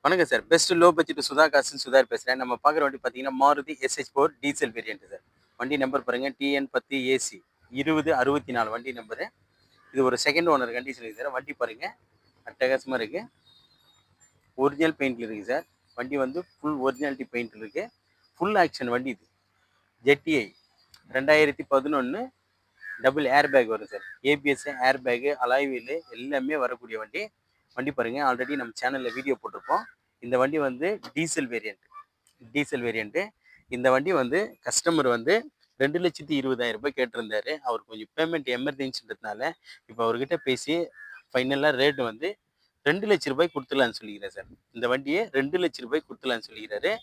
வணக்கம் sir. Best low budget Sudha காசுன்னு சுதார் பேசுறேன். நம்ம பார்க்குற வண்டி பார்த்தீங்கன்னா, Maruti SH4 diesel variant sir. வண்டி நம்பர் பாருங்க TN10AC 2064 வண்டி நம்பரு. இது ஒரு செகண்ட் ஓனர் கண்டிஷன் இருக்குது சார். வண்டி பாருங்க அட்டகாசமா இருக்கு. ஒரிஜினல் பெயிண்ட்ல இருக்கு சார். வண்டி வந்து ஃபுல் ஒரிஜினாலிட்டி பெயிண்ட்ல இருக்கு. ஃபுல் ஆக்ஷன் வண்டி இது. ZTI 2011 டபுள் ஏர் பேக் வரும் sir. ABS air bag alloy wheel எல்லாமே வரக்கூடிய வண்டி. வண்டி பாருங்க ஆல்ரெடி நம்ம சேனல்ல வீடியோ போட்டிருப்போம். இந்த வண்டி வந்து டீசல் வேரியண்ட். இந்த வண்டி வந்து கஸ்டமர் வந்து 2,20,000 கேட்டிருந்தாரு. அவர் கொஞ்சம் பேமெண்ட் எமர்ஜென்சின்றதுனால இப்போ அவர்கிட்ட பேசி ஃபைனலாக ரேட் வந்து 2,00,000 கொடுத்துடலான்னு சொல்லிக்கிறேன் சார். இந்த வண்டியை 2,00,000 கொடுத்துடலான்னு சொல்லிக்கிறாரு.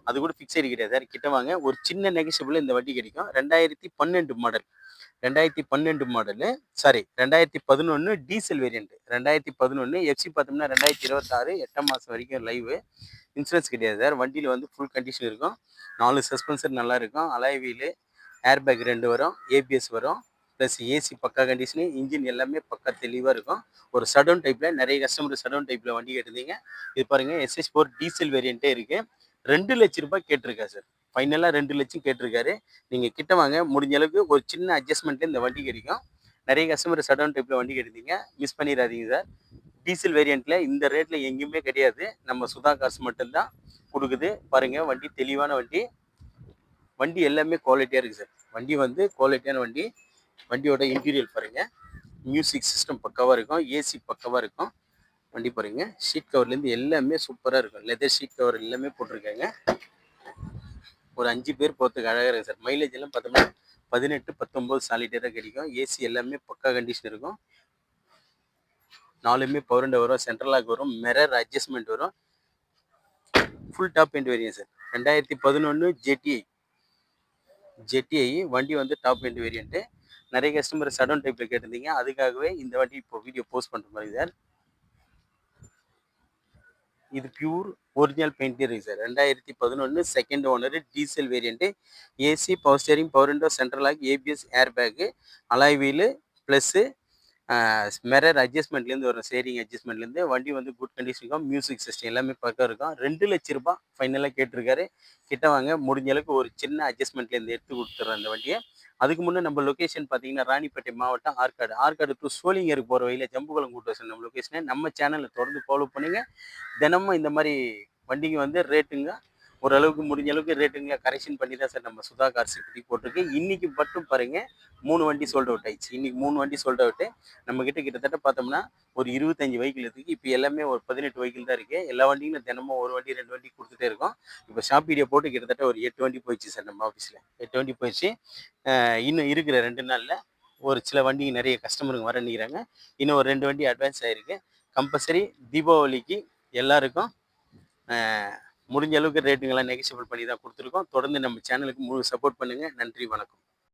அது கூட ஃபிக்ஸட் கிடையாது சார். கிட்ட வாங்க ஒரு சின்ன நெகஷியபிள் இந்த வண்டி கிடைக்கும். 2012 மாடல் 2011 டீசல் வேரியண்ட். 2011 எஃப்சி பார்த்தோம்னா 2026 8ஆம் மாதம் வரைக்கும் லைவ். இன்சூரன்ஸ் கிடையாது சார். வண்டியில் வந்து ஃபுல் கண்டிஷன் இருக்கும். 4 சஸ்பென்சர் நல்லா இருக்கும். அலாய் வீலு, ஏர் பேக் 2 வரும், ABS வரும், ப்ளஸ் ஏசி பக்கா கண்டிஷனு, இன்ஜின் எல்லாமே பக்கா தெளிவாக இருக்கும். ஒரு சடவுன் டைப்பில் நிறைய கஸ்டமர் சடவுன் டைப்பில் வண்டி கேட்டிருந்தீங்க. இது பாருங்கள் SH4 டீசல் வேரியண்ட்டே இருக்குது. 2,00,000 கேட்டிருக்கா சார். ஃபைனலாக 2,00,000 கேட்டிருக்காரு. நீங்கள் கிட்ட வாங்க, முடிஞ்ச அளவுக்கு ஒரு சின்ன அட்ஜஸ்ட்மெண்ட்டில் இந்த வண்டி கிடைக்கும். நிறைய கஸ்டமர் சடவுன் டைப்பில் வண்டி கேட்டிருந்தீங்க. மிஸ் பண்ணிடாதீங்க சார். டீசல் வேரியண்ட்டில் இந்த ரேட்டில் எங்கேயுமே கிடையாது. நம்ம சுதா காசு மட்டும்தான் கொடுக்குது. பாருங்கள் வண்டி தெளிவான வண்டி. வண்டி எல்லாமே குவாலிட்டியாக இருக்குது சார். வண்டி வந்து குவாலிட்டியான வண்டி. வண்டியோட இன்டீரியர் பாருங்கள். மியூசிக் சிஸ்டம் பக்காவாக இருக்கும். ஏசி பக்காவாக இருக்கும். வண்டி பாருங்கள். ஷீட் கவர்லேருந்து எல்லாமே சூப்பராக இருக்கும். லெதர் ஷீட் கவர் எல்லாமே போட்டிருக்காங்க. ஒரு 5 பேர் போகிறதுக்கு அழகாக இருக்குது சார். மைலேஜ் எல்லாம் பார்த்தோம்னா 18, 19 சாலிட்டராக கிடைக்கும். ஏசி எல்லாமே பக்கா கண்டிஷன் இருக்கும். 4மே பவர் விண்டோ வரும், சென்ட்ரல் லாக் வரும், மிரர் அட்ஜஸ்ட்மெண்ட் வரும். Full top end variant sir. 2011 ஜெட்டிஐ வண்டி வந்து டாப் எண்ட் வேரியன்ட்டு. நிறைய கஸ்டமர் சடவுன் டைப்பில் கேட்டிருந்தீங்க. அதுக்காகவே இந்த வண்டி இப்போ வீடியோ போஸ்ட் பண்ணுற மாதிரி சார். இது பியூர் ஒரிஜினல் பெயிண்ட் இருக்குது sir. 2011 second owner diesel variant. AC, power steering, power window, central lock, ABS air bag, alloy wheel, plus mirror அட்ஜஸ்ட்மெண்ட்லேருந்து வரும். ஸ்டேரிங் அட்ஜஸ்ட்மெண்ட்லேருந்து வண்டி வந்து குட் கண்டிஷன் இருக்கும். மியூசிக் சிஸ்டம் எல்லாமே பக்கம் இருக்கும். 2,00,000 ஃபைனலாக கேட்டிருக்காரு. கிட்ட வாங்க, முடிஞ்ச அளவுக்கு ஒரு சின்ன அட்ஜஸ்ட்மெண்ட்லேருந்து எடுத்து கொடுத்துட்றேன் அந்த வண்டியை. அதுக்கு முன்னே நம்ம லொக்கேஷன் பார்த்தீங்கன்னா ராணிப்பேட்டை மாவட்டம் ஆற்காடு டு சோளிங்கருக்கு போகிற வழியில் ஜம்புகுளம் கூட்டு நம்ம லொக்கேஷனை நம்ம சேனலில் தொடர்ந்து ஃபாலோ பண்ணுங்கள். தினமும் இந்த மாதிரி வண்டிங்க வந்து ரேட்டுங்க ஓரளவுக்கு முடிஞ்ச அளவுக்கு ரேட்டுங்க கரெக்ஷன் பண்ணி தான் சார் நம்ம சுதா கார்ஸ் இப்படி போட்டிருக்கு. இன்றைக்கி மட்டும் பாருங்கள் 3 வண்டி சோல்ட் அவுட் ஆயிடுச்சு. இன்றைக்கி 3 வண்டி சோல்ட் அவுட்டு. நம்மக்கிட்ட கிட்டத்தட்ட பார்த்தோம்னா ஒரு 25 வெஹிக்கிள் இருக்குது. இப்போ எல்லாமே ஒரு 18 வெஹிக்கிள் தான் இருக்குது. எல்லா வண்டிங்களும் தினமும் ஒரு வண்டி 2 வண்டி கொடுத்துட்டே இருக்கோம். இப்போ ஷாப் வீடியோ போட்டு கிட்டத்தட்ட ஒரு 8 வண்டி போயிடுச்சு சார். நம்ம ஆஃபீஸில் 8 வண்டி போயிடுச்சு. இன்னும் இருக்கிற 2 நாளில் ஒரு சில வண்டிங்க நிறைய கஸ்டமருங்க வர நிற்கிறாங்க. இன்னும் ஒரு 2 வண்டி அட்வான்ஸ் ஆகிருக்கு. கம்பல்சரி தீபாவளிக்கு எல்லாருக்கும் முடிஞ்ச அளவுக்கு ரேட்டுங்கெல்லாம் நெகோஷியபிள் பண்ணி தான் கொடுத்துருக்கோம். தொடர்ந்து நம்ம சேனலுக்கு முழு சப்போர்ட் பண்ணுங்கள். நன்றி, வணக்கம்.